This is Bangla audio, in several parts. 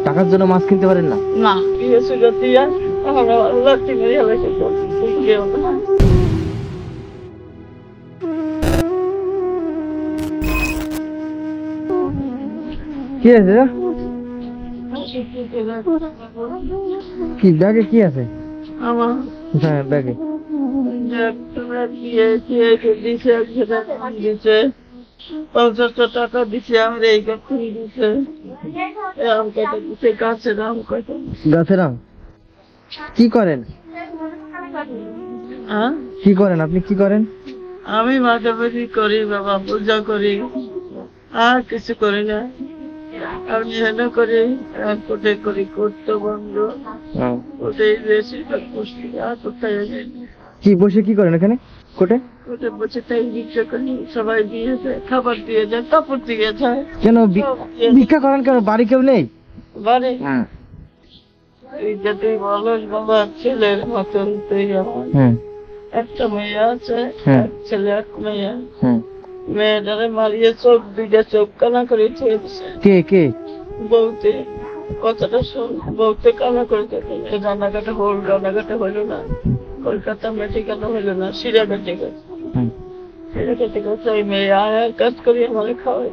টাকার জন্য মাছ কিনতে পারেন না? না, বিয়ে ছিল দিয়া আমার লাঠি মেরে হেলাইছে তো কেউ না। কি আছে কি ব্যাগে কি আছে? আমার হ্যাঁ ব্যাগে তোমরা দিছে 50টা টাকা দিছে, আমার এই কথা দিছে আম কয়টা দিছে, গাছের আম কয়টা। গাছের আম? কি করেন? হ্যাঁ, কি করেন আপনি? কি করেন? আমি মাঝামাঝি করি বাবা, পূজা করি, আর কিছু করি না। আমি হেন করি, কোটে করি, করতে বন্ধ ওটাই বেশি পুষ্টি। আর কোথায় কি বসে কি করেন এখানে কোটে? কোটে বসে তাই ভিক্ষা করি, সবাই দিয়ে যায়, খাবার দিয়ে যায়, কাপড় দিয়ে যায়। কেন ভিক্ষা করেন কেন? বাড়ি কেউ নেই? বাড়ি এই যে তুই বলস বাবা, ছেলের মতন তুই আমার। একটা মেয়ে আছে, এক ছেলে এক মেয়ে। মেয়েটারে মারিয়ে চোখ দুইটা চোখ কানা করে ছেড়েছে। কে কে? বউতে। কথাটা শোন, বউতে কানা করে রান্নাঘাটে হল, রান্নাঘাটে হইল না, কলকাতা মেডিকেল হইল না, সিরা মেডিকেল। সিরা মেডিকেল ওই মেয়ে আয়ার কাজ করি আমার খাওয়াই।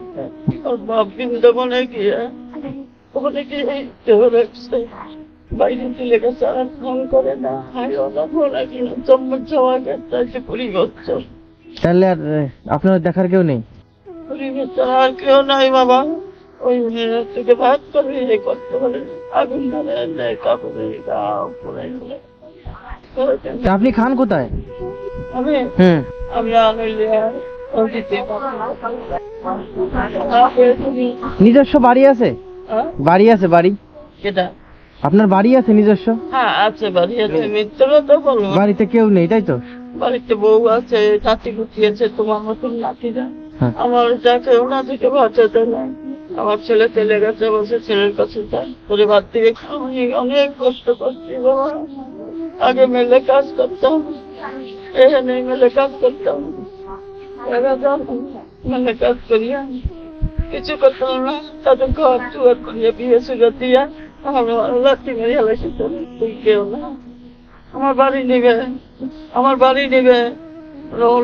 ওর বাপ বৃন্দাবনে গিয়ে ওখানে গিয়ে রাখছে, বাইরে চলে গেছে, আর ফোন করে না, হাইও না, ফোন রাখি না, জন্মের যাওয়া গেছে 20 বছর। তাহলে আর আপনার দেখার কেউ নেই? 20 বছর আর কেউ নাই বাবা। ওই মেয়ে থেকে ভাত করবি করতে বলে আগুন ধরে দেয়, কাপড়ে গাও পরে। আপনি খান কোথায়? আমি আমি নিজস্ব বাড়ি আছে? বাড়ি আছে? বাড়ি কেটা? আপনার বাড়ি আছে নিজস্ব? হ্যাঁ আছে, বাড়ি আছে। মিত্র তো বলো, বাড়িতে কেউ নেই তাই তো? বাড়িতে বউ আছে, নাতি গুতি আছে, তোমার মতন নাতিরা। আমার যা কেউ না থেকে বাঁচাতে নাই। আমার ছেলে তেলে গেছে, বসে ছেলের কাছে যায়, তোরে ভাত থেকে অনেক কষ্ট করছি বাবা। আগে মেলে কাজ করতাম, এখানে মেলে কাজ করতাম, মেলে কাজ করিয়া কিছু করতাম না। তাদের ঘর চুয়ার করিয়া বিয়ে সুযোগ দিয়া আমার লাঠি মেরে হেলাইছে তো কেউ না। আমার বাড়ি নিবে, আমার বাড়ি নিবে,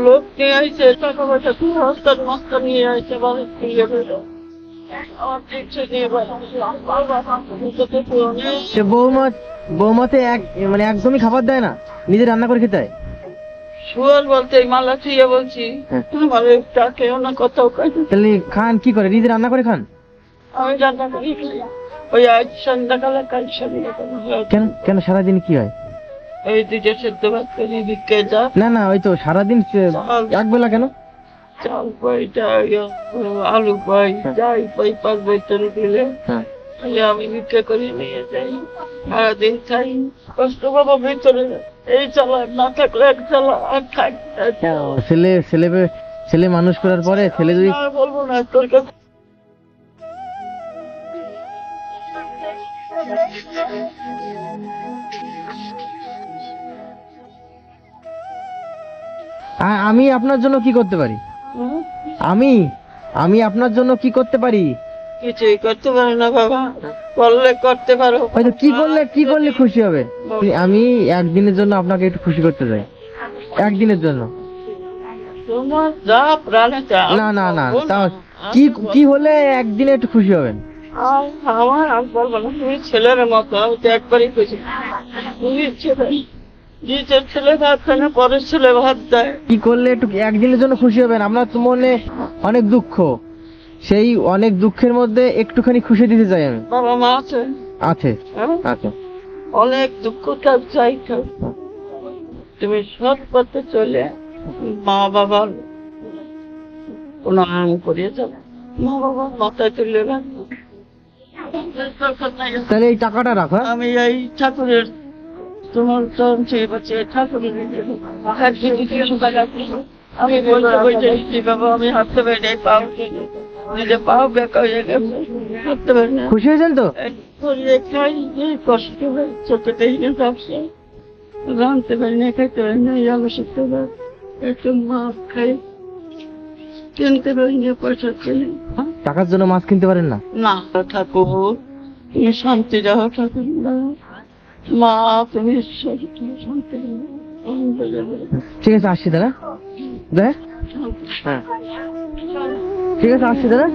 লোক নিয়ে আইছে, টাকা পয়সা হস্তার মস্তা নিয়ে আইছে, বাড়ি ফিরে গেল। বৌমাতে মানে একদমই খাবার দেয় না, নিজে রান্না করে খেতে হয়? শুয়ার বলতে মালা ছুঁয়ে বলছি, আমার কেউ না কোথাও খাই। তাহলে খান কি করে? নিজে রান্না করে খান? আমি রান্না করি খাই। ওই আজ সন্ধ্যাকালে কাল কেন কেন সারাদিন কি হয়? এই দুটো সেদ্ধ ভাত করি, বিকে যা। না না, ওই তো সারাদিন এক বেলা কেন? চাল পাই, আলু পাই, যাই পাই 5 বছর দিলে আমি বিক্রি করে নিয়ে যাই, সারাদিন খাই। কষ্ট বাবা ভিতরে, এই চালা না থাকলে এক চালা আর খাই। ছেলে মানুষ করার পরে ছেলে যদি বলবো না তোর কাছে। আমি আপনার জন্য কি করতে পারি? আমি আপনার জন্য কি করতে পারি? কিছুই করতে পারো না বাবা, বললে করতে পারো। হয়তো কি করলে খুশি হবে? আমি একদিনের জন্য আপনাকে একটু খুশি করতে চাই, একদিনের জন্য। তোমার যা প্রাণে চাও। না না না, তাও কি হলে একদিনে একটু খুশি হবেন? আমার আমি বলবো না, তুমি ছেলের মতো, আমি তো একবারই খুশি। তুমি নিজের ছেলে ভাত খায় না, পরের ছেলে ভাত দেয়। কি করলে একটু একদিনের জন্য খুশি হবেন? আপনার তো মনে অনেক দুঃখ, সেই অনেক দুঃখের মধ্যে একটুখানি খুশি দিতে চাই আমি। বাবা মা আছে? আছে আছে। অনেক দুঃখ থাক, চাই থাক, তুমি সৎ পথে চলে মা বাবার প্রণাম করিয়ে যাবে, মা বাবা মাথায় তুলে রাখবো। তাহলে এই টাকাটা রাখো। আমি এই ঠাকুরের, তোমার তো ঠাকুরের আমি বলতে বলছি বাবা, আমি হাঁটতে পারি নাই, পাও নিজে পাও বেঁকা হয়ে গেছে, হাঁটতে পারি না। খুশি হয়েছেন তো? খাই, কষ্ট হয়, ছোটতেই ভাবছি রাঁধতে পারি না, খাইতে পারি না, আলো শিখতে পারি, একটু মাছ খাই, কিনতে পারি না, পয়সা কিনে টাকার জন্য মাছ কিনতে পারেন না? না ঠাকুর, তুমি শান্তি দাও ঠাকুর, মা তুমি ঈশ্বর, তুমি শান্তি দাও। ঠিক আছে, আসছি দাদা। দেখ, হ্যাঁ ঠিক আছে, আসছি দাদা।